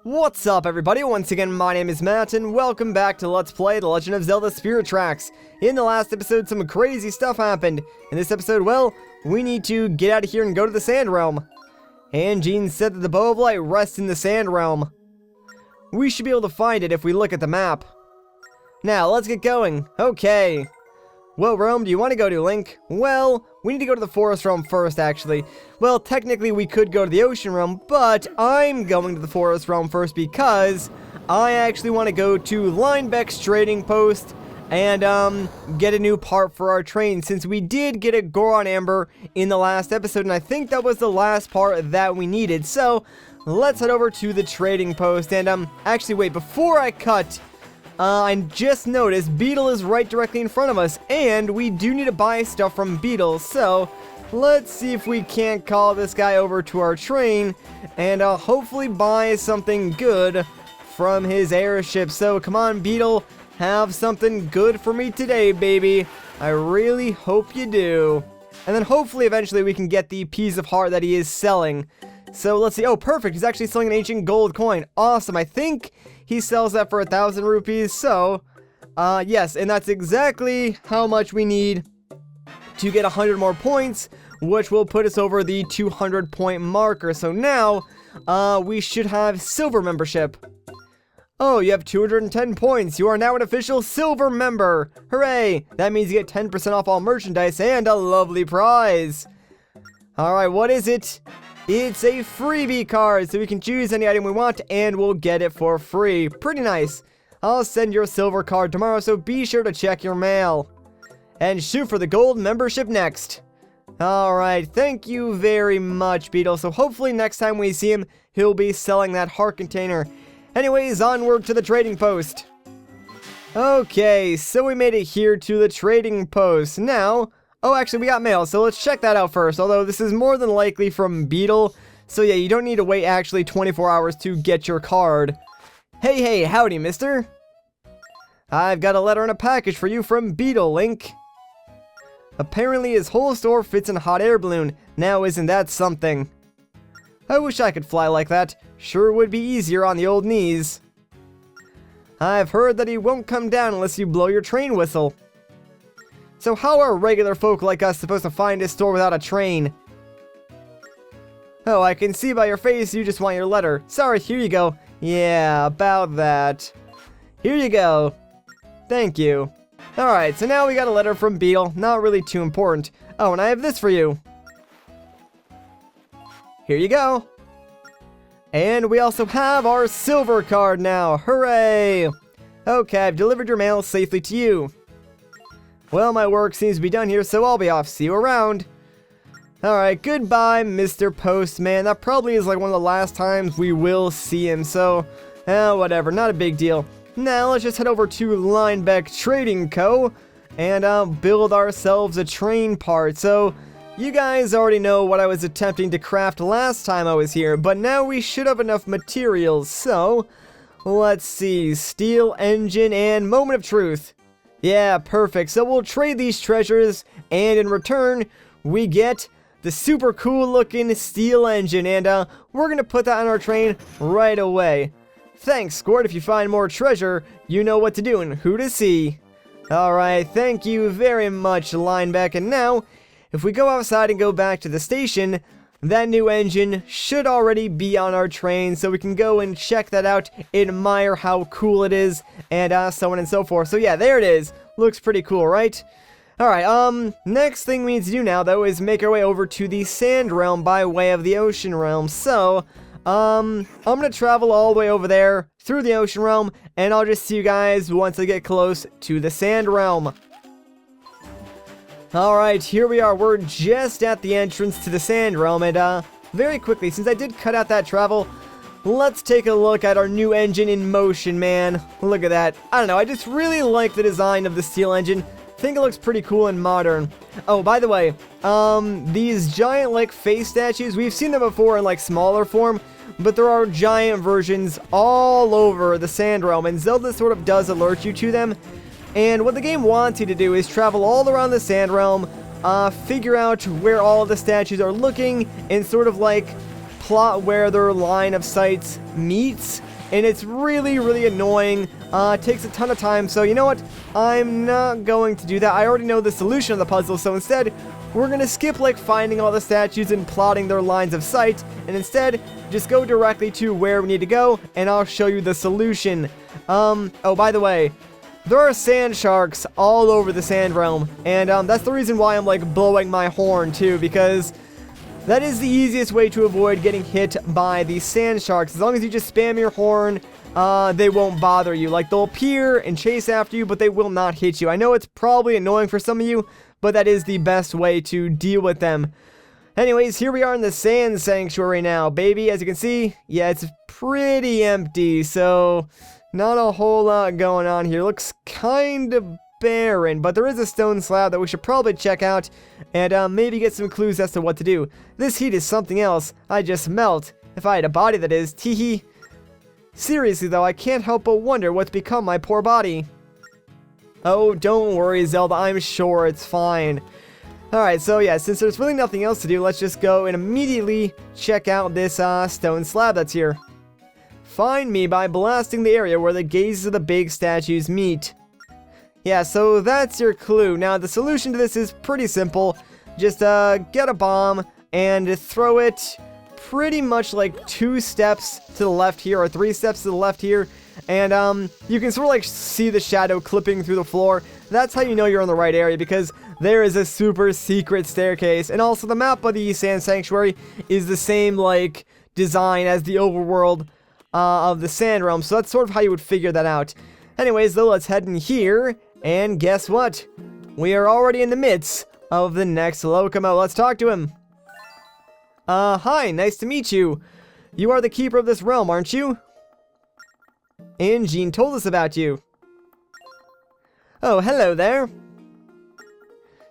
What's up, everybody? Once again, my name is Matt, and welcome back to Let's Play The Legend of Zelda Spirit Tracks. In the last episode, some crazy stuff happened. In this episode, well, we need to get out of here and go to the Sand Realm. And Jean said that the Bow of Light rests in the Sand Realm. We should be able to find it if we look at the map. Now, let's get going. Okay. What realm do you want to go to, Link? Well, we need to go to the Forest Realm first, actually. Well, technically we could go to the Ocean Realm, but I'm going to the Forest Realm first because I actually want to go to Linebeck's trading post and get a new part for our train, since we did get a Goron Amber in the last episode, and I think that was the last part that we needed. So, let's head over to the trading post, and actually wait, before I cut... I just noticed Beetle is right directly in front of us, and we do need to buy stuff from Beetle, so let's see if we can't call this guy over to our train, and hopefully buy something good from his airship. So come on, Beetle, have something good for me today, baby. I really hope you do. And then hopefully eventually we can get the piece of heart that he is selling. So let's see. Oh, perfect. He's actually selling an ancient gold coin. Awesome. I think he sells that for 1,000 rupees. So, yes. And that's exactly how much we need to get 100 more points, which will put us over the 200 point marker. So now, we should have silver membership. Oh, you have 210 points. You are now an official silver member. Hooray. That means you get 10% off all merchandise and a lovely prize. All right, what is it? It's a freebie card, so we can choose any item we want, and we'll get it for free. Pretty nice. I'll send your silver card tomorrow, so be sure to check your mail. And shoot for the gold membership next. Alright, thank you very much, Beetle. So hopefully next time we see him, he'll be selling that heart container. Anyways, onward to the trading post. Okay, so we made it here to the trading post. Now... oh, actually, we got mail, so let's check that out first, although this is more than likely from Beetle. So yeah, you don't need to wait actually 24 hours to get your card. Hey, howdy, mister. I've got a letter and a package for you from Beetle, Link. Apparently his whole store fits in a hot air balloon. Now isn't that something? I wish I could fly like that. Sure would be easier on the old knees. I've heard that he won't come down unless you blow your train whistle. So how are regular folk like us supposed to find his store without a train? Oh, I can see by your face you just want your letter. Sorry, here you go. Yeah, about that. Here you go. Thank you. Alright, so now we got a letter from Beetle. Not really too important. Oh, and I have this for you. Here you go. And we also have our silver card now. Hooray! Okay, I've delivered your mail safely to you. Well, my work seems to be done here, so I'll be off. See you around. Alright, goodbye, Mr. Postman. That probably is like one of the last times we will see him, so... whatever, not a big deal. Now, let's just head over to Linebeck Trading Co. and build ourselves a train part. So, you guys already know what I was attempting to craft last time I was here, but now we should have enough materials, so... let's see, steel engine and moment of truth. Yeah, perfect. So we'll trade these treasures, and in return, we get the super cool looking steel engine, and we're gonna put that on our train right away. Thanks, Squirt. If you find more treasure, you know what to do and who to see. Alright, thank you very much, Linebeck. And now, if we go outside and go back to the station, that new engine should already be on our train, so we can go and check that out, admire how cool it is, and so on and so forth. So yeah, there it is. Looks pretty cool, right? Alright, next thing we need to do now, though, is make our way over to the Sand Realm by way of the Ocean Realm. So, I'm gonna travel all the way over there, through the Ocean Realm, and I'll just see you guys once I get close to the Sand Realm. Alright, here we are. We're just at the entrance to the Sand Realm, and very quickly, since I did cut out that travel, let's take a look at our new engine in motion, man. Look at that. I don't know, I just really like the design of the steel engine. I think it looks pretty cool and modern. Oh, by the way, these giant, like, face statues, we've seen them before in, like, smaller form, but there are giant versions all over the Sand Realm, and Zelda sort of does alert you to them. And what the game wants you to do is travel all around the Sand Realm, figure out where all of the statues are looking, and sort of like plot where their line of sights meets, and it's really, really annoying. It takes a ton of time, so you know what? I'm not going to do that. I already know the solution of the puzzle, so instead, we're going to skip, like, finding all the statues and plotting their lines of sight, and instead, just go directly to where we need to go, and I'll show you the solution. Oh, by the way, there are sand sharks all over the sand realm, and that's the reason why I'm, like, blowing my horn, too, because that is the easiest way to avoid getting hit by the sand sharks. As long as you just spam your horn, they won't bother you. Like, they'll appear and chase after you, but they will not hit you. I know it's probably annoying for some of you, but that is the best way to deal with them. Anyways, here we are in the sand sanctuary now, baby. As you can see, yeah, it's pretty empty, so not a whole lot going on here. Looks kind of barren, but there is a stone slab that we should probably check out and maybe get some clues as to what to do. This heat is something else. I just melt. If I had a body, that is. Teehee. Seriously though, I can't help but wonder what's become my poor body. Oh, don't worry, Zelda. I'm sure it's fine. Alright, so yeah, since there's really nothing else to do, let's just go and immediately check out this stone slab that's here. Find me by blasting the area where the gazes of the big statues meet. Yeah, so that's your clue. Now, the solution to this is pretty simple. Just get a bomb and throw it pretty much like 2 steps to the left here, or 3 steps to the left here. And you can sort of like see the shadow clipping through the floor. That's how you know you're in the right area, because there is a super secret staircase. And also the map of the Sand Sanctuary is the same like design as the overworld of the Sand Realm. So that's sort of how you would figure that out. Anyways, though, let's head in here. And guess what? We are already in the midst of the next Locomo. Let's talk to him. Hi, nice to meet you. You are the keeper of this realm, aren't you? And Jean told us about you. Oh, hello there.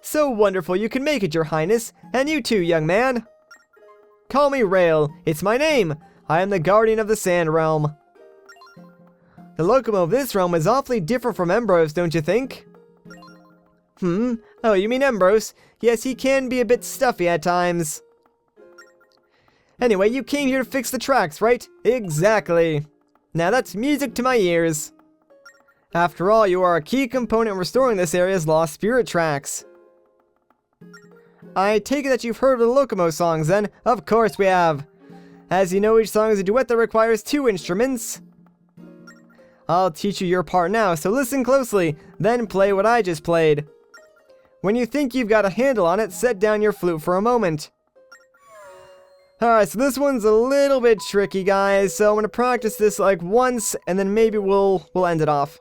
So wonderful you can make it, Your Highness. And you too, young man. Call me Rail. It's my name. I am the guardian of the Sand Realm. The Locomo of this realm is awfully different from Ambrose, don't you think? Oh, you mean Ambrose? Yes, he can be a bit stuffy at times. Anyway, you came here to fix the tracks, right? Exactly. Now that's music to my ears. After all, you are a key component in restoring this area's lost spirit tracks. I take it that you've heard of the Locomo songs, then? Of course we have. As you know, each song is a duet that requires 2 instruments. I'll teach you your part now, so listen closely, then play what I just played. When you think you've got a handle on it, set down your flute for a moment. Alright, so this one's a little bit tricky, guys, so I'm gonna practice this like once, and then maybe we'll end it off.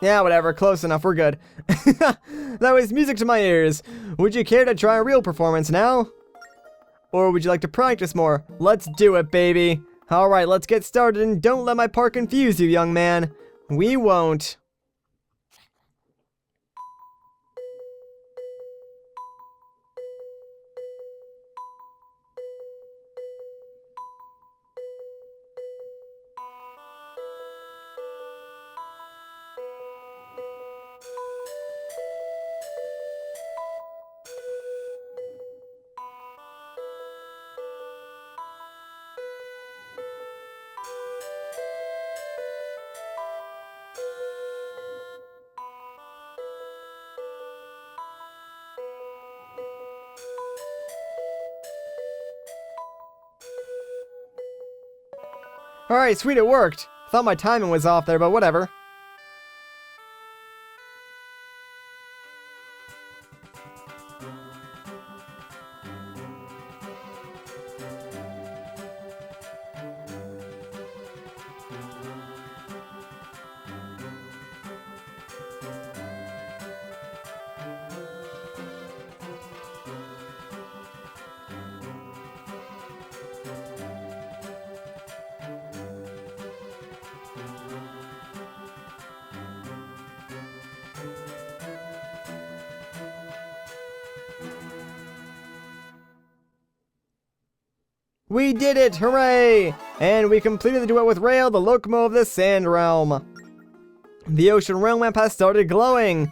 Yeah, whatever, close enough, we're good. That was music to my ears. Would you care to try a real performance now? Or would you like to practice more? Let's do it, baby. Alright, let's get started, and don't let my part confuse you, young man. We won't. Alright, sweet, it worked. Thought my timing was off there, but whatever. We did it! Hooray! And we completed the duet with Rail, the Locomo of the Sand Realm. The Ocean Realm map has started glowing.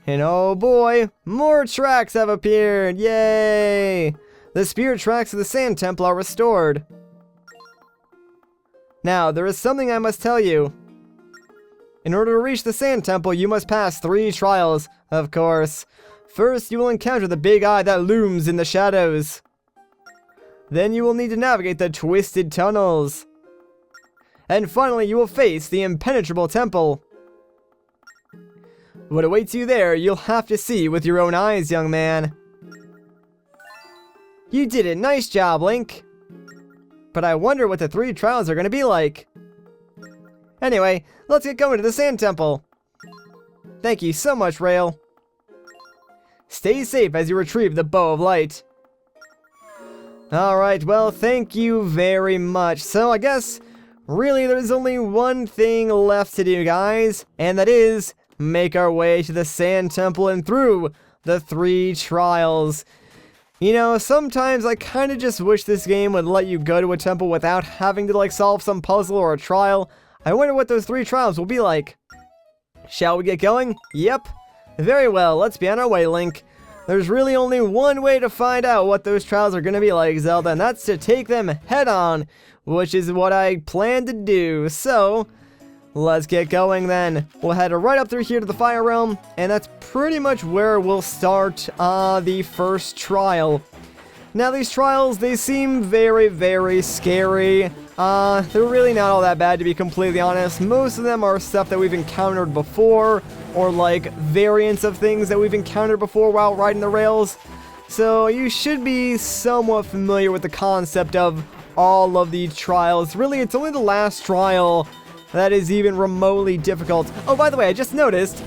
And oh boy, more tracks have appeared! Yay! The spirit tracks of the Sand Temple are restored. Now, there is something I must tell you. In order to reach the Sand Temple, you must pass 3 trials, of course. First, you will encounter the big eye that looms in the shadows. Then you will need to navigate the twisted tunnels. And finally, you will face the impenetrable temple. What awaits you there, you'll have to see with your own eyes, young man. You did it! Nice job, Link! But I wonder what the 3 trials are going to be like. Anyway, let's get going to the Sand Temple. Thank you so much, Rail. Stay safe as you retrieve the Bow of Light. Alright, well, thank you very much. So, I guess, really, there's only one thing left to do, guys. And that is make our way to the Sand Temple and through the 3 trials. You know, sometimes I kind of just wish this game would let you go to a temple without having to, like, solve some puzzle or a trial. I wonder what those 3 trials will be like. Shall we get going? Yep. Very well, let's be on our way, Link. There's really only one way to find out what those trials are going to be like, Zelda, and that's to take them head-on, which is what I plan to do. So, let's get going then. We'll head right up through here to the Fire Realm, and that's pretty much where we'll start the first trial. Now, these trials, they seem very, very scary. They're really not all that bad, to be completely honest. Most of them are stuff that we've encountered before, or like variants of things that we've encountered before while riding the rails. So you should be somewhat familiar with the concept of all of these trials. Really, it's only the last trial that is even remotely difficult. Oh, by the way, I just noticed,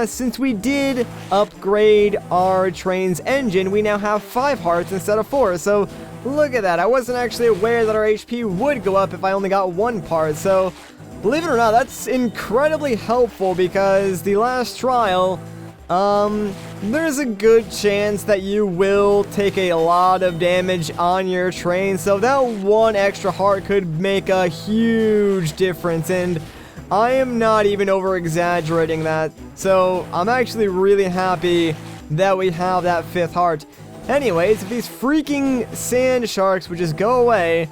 since we did upgrade our train's engine, we now have 5 hearts instead of 4. So look at that. I wasn't actually aware that our HP would go up if I only got 1 part. So believe it or not, that's incredibly helpful because the last trial, there's a good chance that you will take a lot of damage on your train, so that 1 extra heart could make a huge difference, and I am not even over-exaggerating that, so I'm actually really happy that we have that 5th heart. Anyways, if these freaking sand sharks would just go away,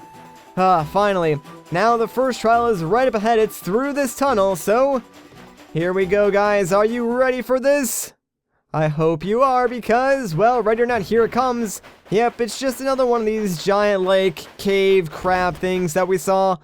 finally. Now the first trial is right up ahead. It's through this tunnel, so here we go, guys. Are you ready for this? I hope you are, because, well, ready or not, here it comes. Yep, it's just another one of these giant lake cave crab things that we saw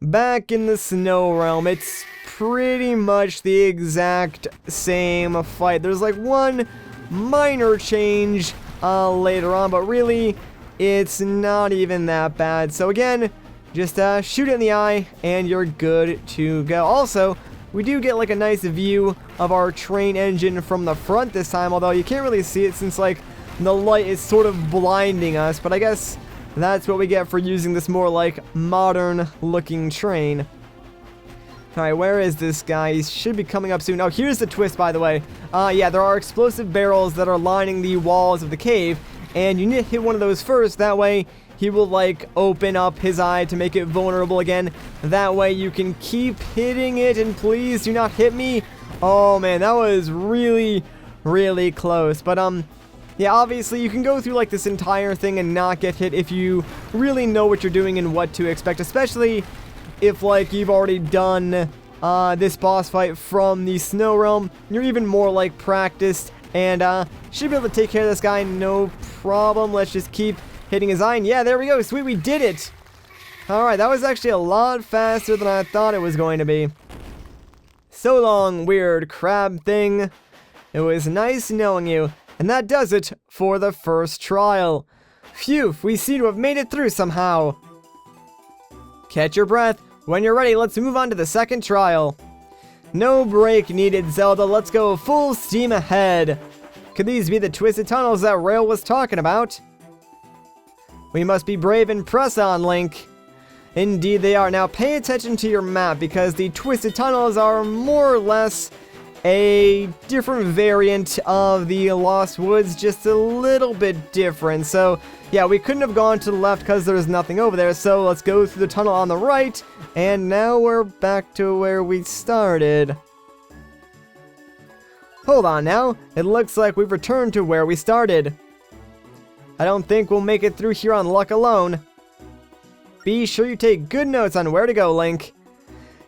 back in the Snow Realm. It's pretty much the exact same fight. There's like one minor change later on, but really, it's not even that bad. So again, just shoot it in the eye, and you're good to go. Also, we do get like a nice view of our train engine from the front this time, although you can't really see it since like the light is sort of blinding us, but I guess that's what we get for using this more like modern looking train. Alright, where is this guy? He should be coming up soon. Oh, here's the twist, by the way. Yeah, there are explosive barrels that are lining the walls of the cave, and you need to hit one of those first. That way he will like open up his eye to make it vulnerable again. That way you can keep hitting it, and please do not hit me. Oh man, that was really, really close. But yeah, obviously you can go through like this entire thing and not get hit if you really know what you're doing and what to expect, especially if like you've already done this boss fight from the Snow Realm. You're even more like practiced, and should be able to take care of this guy no problem. Let's just keep hitting his eye, and yeah, there we go. Sweet, we did it. Alright, that was actually a lot faster than I thought it was going to be. So long, weird crab thing. It was nice knowing you. And that does it for the first trial. Phew, we seem to have made it through somehow. Catch your breath. When you're ready, let's move on to the second trial. No break needed, Zelda. Let's go full steam ahead. Could these be the twisted tunnels that Rail was talking about? We must be brave and press on, Link. Indeed they are. Now pay attention to your map, because the twisted tunnels are more or less a different variant of the Lost Woods, just a little bit different. So, yeah, we couldn't have gone to the left because there's nothing over there, so let's go through the tunnel on the right, and now we're back to where we started. Hold on now, it looks like we've returned to where we started. I don't think we'll make it through here on luck alone. Be sure you take good notes on where to go, Link.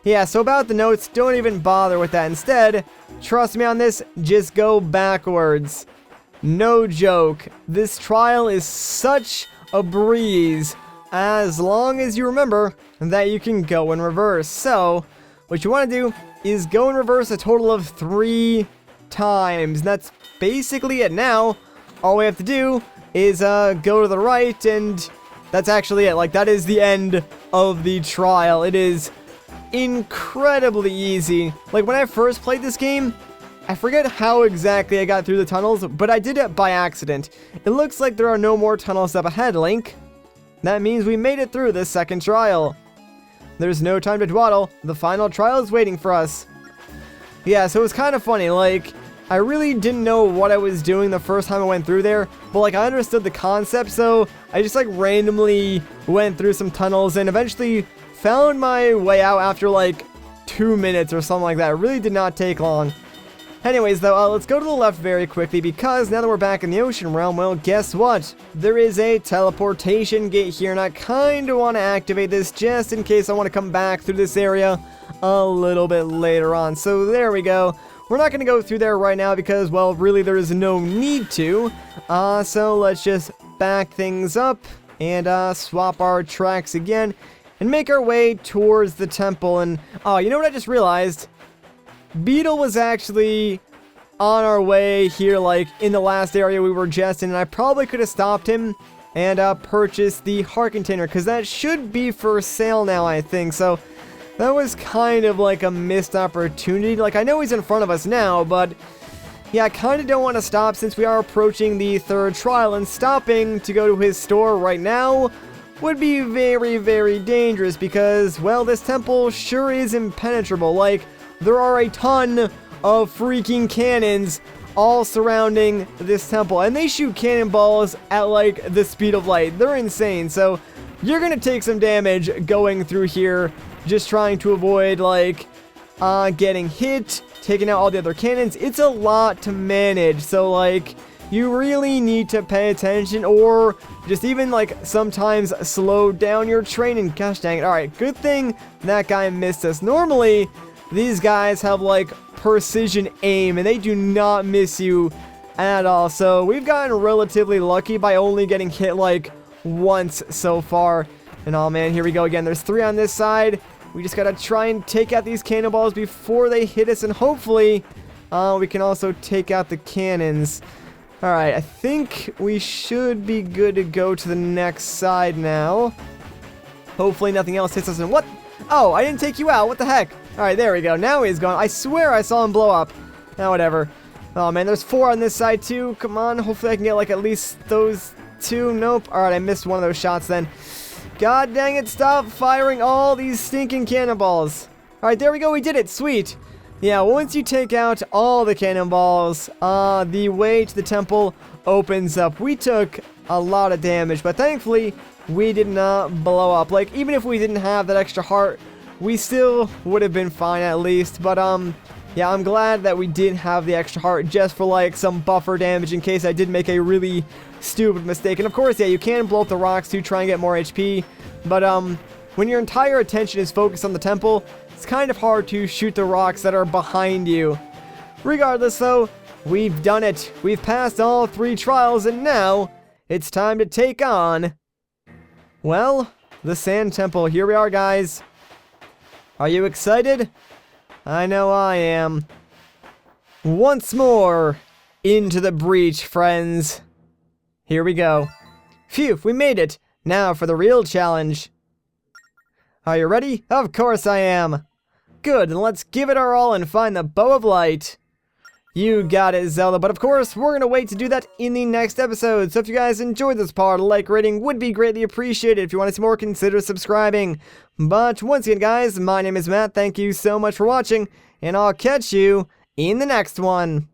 Yeah, so about the notes, don't even bother with that. Instead, trust me on this, just go backwards. No joke. This trial is such a breeze, as long as you remember that you can go in reverse. So, what you want to do is go in reverse a total of 3 times. That's basically it. Now, all we have to do is go to the right, and that's actually it. Like, that is the end of the trial. It is incredibly easy. Like, when I first played this game, I forget how exactly I got through the tunnels, but I did it by accident. It looks like there are no more tunnels up ahead, Link. That means we made it through this second trial. There's no time to dawdle. The final trial is waiting for us. Yeah, so it was kind of funny. Like, I really didn't know what I was doing the first time I went through there, but like I understood the concept, so I just like randomly went through some tunnels and eventually found my way out after like 2 minutes or something like that. It really did not take long. Anyways, though, let's go to the left very quickly, because now that we're back in the ocean realm, well, guess what? There is a teleportation gate here, and I kind of want to activate this just in case I want to come back through this area a little bit later on. So there we go. We're not going to go through there right now because, well, really there is no need to. So let's just back things up and swap our tracks again and make our way towards the temple. And, oh, you know what I just realized? Beetle was actually on our way here, like, in the last area we were just in, and I probably could have stopped him and purchased the heart container, because that should be for sale now, I think. So that was kind of like a missed opportunity. Like, I know he's in front of us now, but yeah, I kind of don't want to stop since we are approaching the 3rd trial, and stopping to go to his store right now would be very, very dangerous because, well, this temple sure is impenetrable. Like, there are a ton of freaking cannons all surrounding this temple, and they shoot cannonballs at, like, the speed of light. They're insane, so you're gonna take some damage going through here, just trying to avoid, like, getting hit, taking out all the other cannons. It's a lot to manage, so, like, you really need to pay attention, or just even, like, sometimes slow down your training. Gosh dang it. Alright, good thing that guy missed us. Normally, these guys have, like, precision aim, and they do not miss you at all. So we've gotten relatively lucky by only getting hit, like, once so far. And oh man, here we go again. There's 3 on this side. We just gotta try and take out these cannonballs before they hit us, and hopefully we can also take out the cannons. Alright, I think we should be good to go to the next side now. Hopefully nothing else hits us. And what? Oh, I didn't take you out. What the heck? Alright, there we go. Now he's gone. I swear I saw him blow up. Now, whatever. Oh, man, there's 4 on this side, too. Come on. Hopefully I can get, like, at least those 2. Nope. Alright, I missed one of those shots then. God dang it. Stop firing all these stinking cannonballs. Alright, there we go. We did it. Sweet. Yeah, once you take out all the cannonballs, the way to the temple opens up. We took a lot of damage, but thankfully, we did not blow up. Like, even if we didn't have that extra heart, we still would have been fine at least. But, yeah, I'm glad that we did have the extra heart just for, like, some buffer damage in case I did make a really stupid mistake. And, of course, yeah, you can blow up the rocks to try and get more HP. But, when your entire attention is focused on the temple, it's kind of hard to shoot the rocks that are behind you. Regardless, though, we've done it. We've passed all 3 trials, and now it's time to take on, well, the Sand Temple. Here we are, guys. Are you excited? I know I am. Once more, into the breach, friends. Here we go. Phew, we made it. Now for the real challenge. Are you ready? Of course I am. Good, then let's give it our all and find the Bow of Light. You got it, Zelda, but of course, we're gonna wait to do that in the next episode. So if you guys enjoyed this part, a like rating would be greatly appreciated. If you want to see more, consider subscribing. But once again, guys, my name is Matt. Thank you so much for watching, and I'll catch you in the next one.